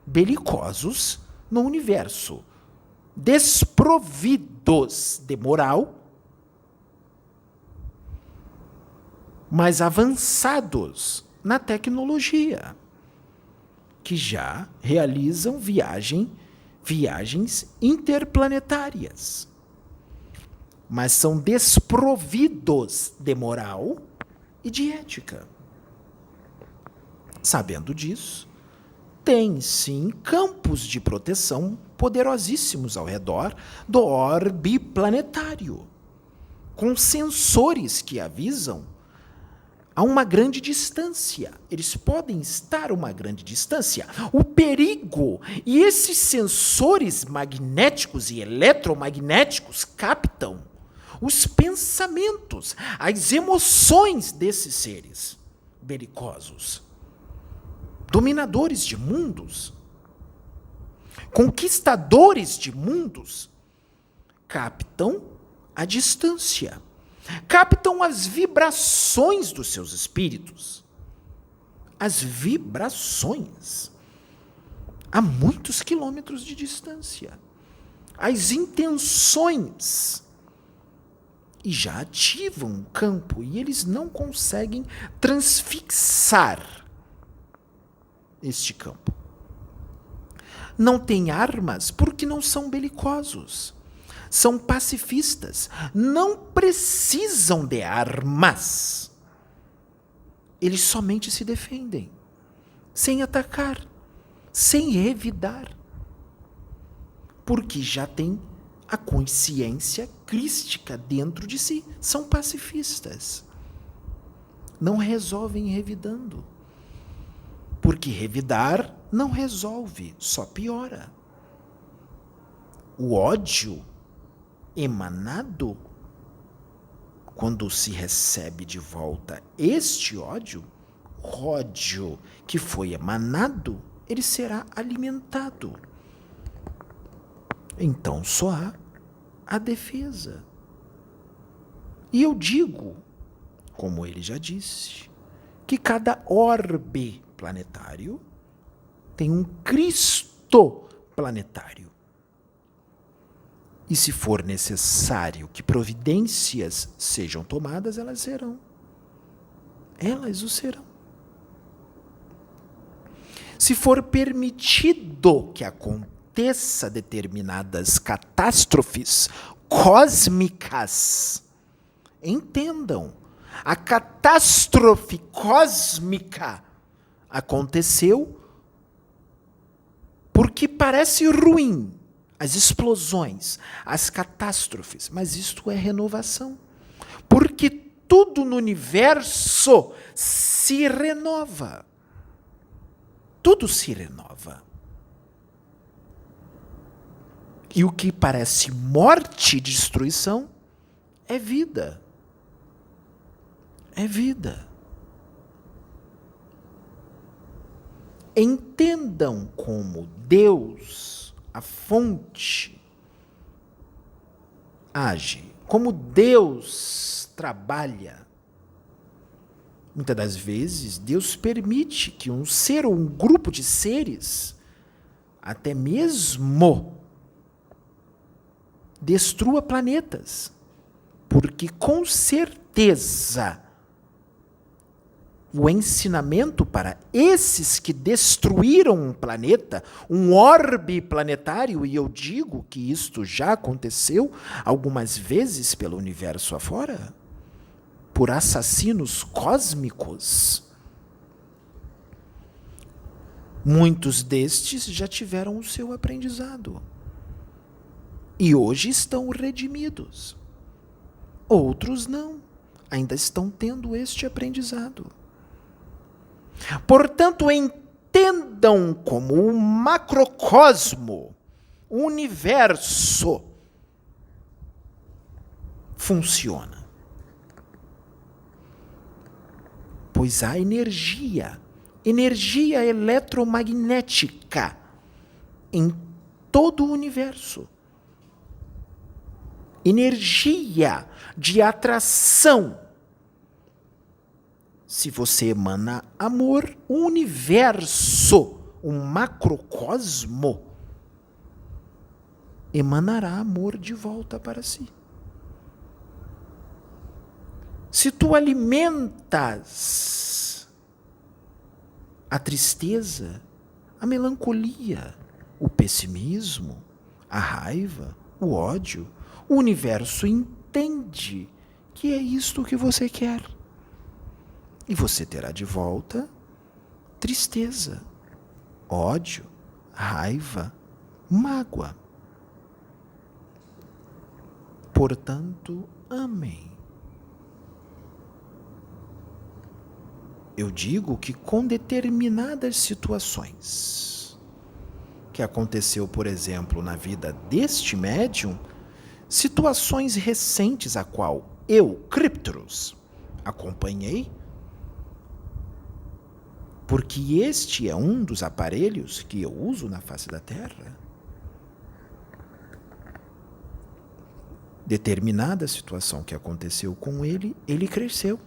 S3: belicosos no universo, desprovidos de moral, mas avançados na tecnologia, que já realizam viagens interplanetárias, mas são desprovidos de moral e de ética. Sabendo disso, tem sim campos de proteção poderosíssimos ao redor do orbe planetário, com sensores que avisam a uma grande distância. Eles podem estar a uma grande distância. O perigo, e esses sensores magnéticos e eletromagnéticos captam os pensamentos, as emoções desses seres belicosos, dominadores de mundos, conquistadores de mundos, captam a distância, captam as vibrações dos seus espíritos. As vibrações a muitos quilômetros de distância. As intenções. E já ativam o campo e eles não conseguem transfixar este campo. Não têm armas porque não são belicosos. São pacifistas. Não precisam de armas. Eles somente se defendem, sem atacar, sem revidar. Porque já têm a consciência crística dentro de si. São pacifistas. Não resolvem revidando. Porque revidar não resolve, só piora. O ódio emanado, quando se recebe de volta este ódio que foi emanado, ele será alimentado. Então só há a defesa. E eu digo, como ele já disse, que cada orbe planetário tem um Cristo planetário. E se for necessário que providências sejam tomadas, elas serão. Elas o serão. Se for permitido que aconteça determinadas catástrofes cósmicas, entendam, a catástrofe cósmica aconteceu porque parece ruim, as explosões, as catástrofes, mas isto é renovação. Porque tudo no universo se renova. Tudo se renova. E o que parece morte e destruição é vida. É vida. Entendam como Deus, a fonte, age, como Deus trabalha. Muitas das vezes, Deus permite que um ser ou um grupo de seres, até mesmo, destrua planetas. Porque, com certeza, o ensinamento para esses que destruíram um planeta, um orbe planetário, e eu digo que isto já aconteceu algumas vezes pelo universo afora, por assassinos cósmicos. Muitos destes já tiveram o seu aprendizado. E hoje estão redimidos. Outros não. Ainda estão tendo este aprendizado. Portanto, entendam como o macrocosmo, o universo, funciona. Pois há energia eletromagnética em todo o universo. Energia de atração Se você emana amor, o universo, o macrocosmo, emanará amor de volta para si. Se tu alimentas a tristeza, a melancolia, o pessimismo, a raiva, o ódio, o universo entende que é isto que você quer. E você terá de volta tristeza, ódio, raiva, mágoa. Portanto, amem. Eu digo que com determinadas situações que aconteceu, por exemplo, na vida deste médium, situações recentes a qual eu, Cryptros, acompanhei, porque este é um dos aparelhos que eu uso na face da Terra. Determinada situação que aconteceu com ele, ele cresceu.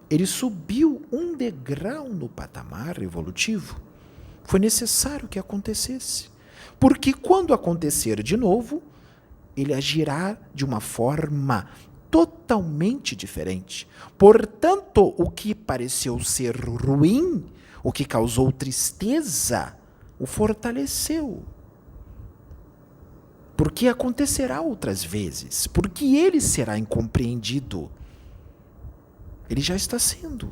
S3: Ele subiu um degrau no patamar evolutivo. Foi necessário que acontecesse. Porque quando acontecer de novo, ele agirá de uma forma totalmente diferente. Portanto, o que pareceu ser ruim, o que causou tristeza, o fortaleceu. Porque acontecerá outras vezes. Porque ele será incompreendido. Ele já está sendo.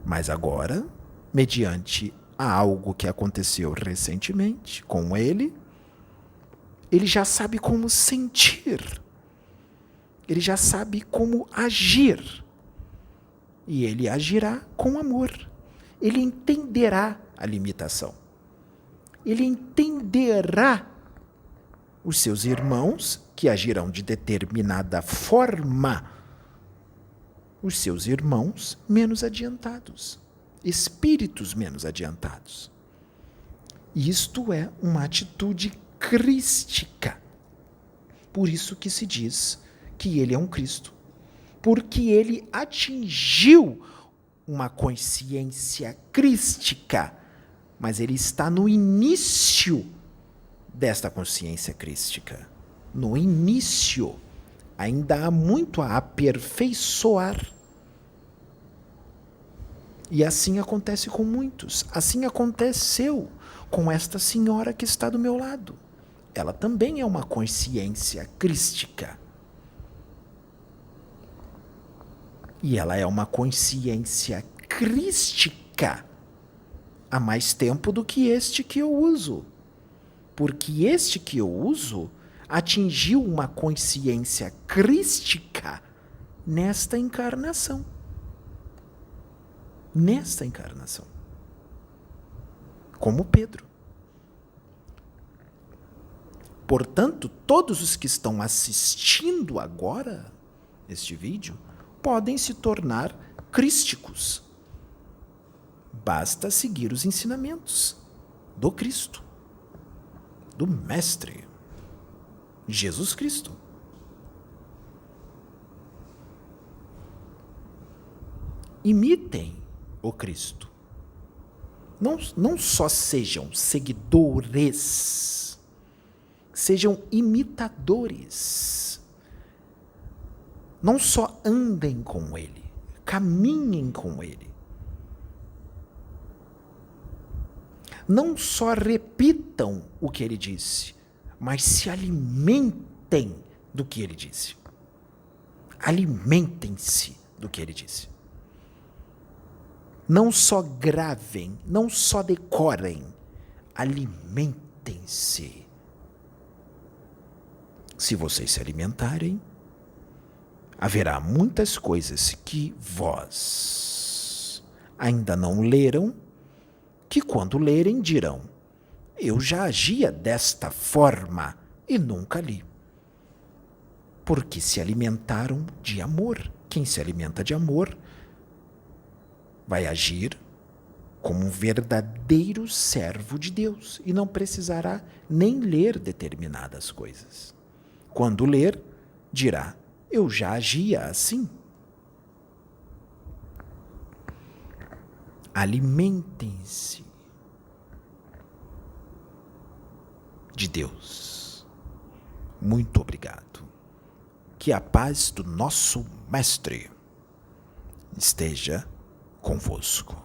S3: Mas agora, mediante a algo que aconteceu recentemente com ele já sabe como sentir. Ele já sabe como agir. E ele agirá com amor. Ele entenderá a limitação. Ele entenderá os seus irmãos que agirão de determinada forma, os seus irmãos menos adiantados, espíritos menos adiantados. Isto é uma atitude crística. Por isso que se diz que ele é um Cristo. Porque ele atingiu uma consciência crística, mas ele está no início desta consciência crística. No início. Ainda há muito a aperfeiçoar. E assim acontece com muitos. Assim aconteceu com esta senhora que está do meu lado. Ela também é uma consciência crística. E ela é uma consciência crística há mais tempo do que este que eu uso. Porque este que eu uso atingiu uma consciência crística nesta encarnação. Nesta encarnação. Como Pedro. Portanto, todos os que estão assistindo agora este vídeo podem se tornar crísticos. Basta seguir os ensinamentos do Cristo, do Mestre, Jesus Cristo. Imitem o Cristo. Não só sejam seguidores, sejam imitadores. Não só andem com ele, caminhem com ele. Não só repitam o que ele disse, mas se alimentem do que ele disse. Alimentem-se do que ele disse. Não só gravem, não só decorem, alimentem-se. Se vocês se alimentarem, haverá muitas coisas que vós ainda não leram, que quando lerem dirão: eu já agia desta forma e nunca li. Porque se alimentaram de amor. Quem se alimenta de amor vai agir como um verdadeiro servo de Deus e não precisará nem ler determinadas coisas. Quando ler, dirá: eu já agia assim alimentem-se de Deus. Muito obrigado. Que a paz do nosso Mestre esteja convosco.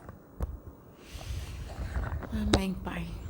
S1: Amém, Pai.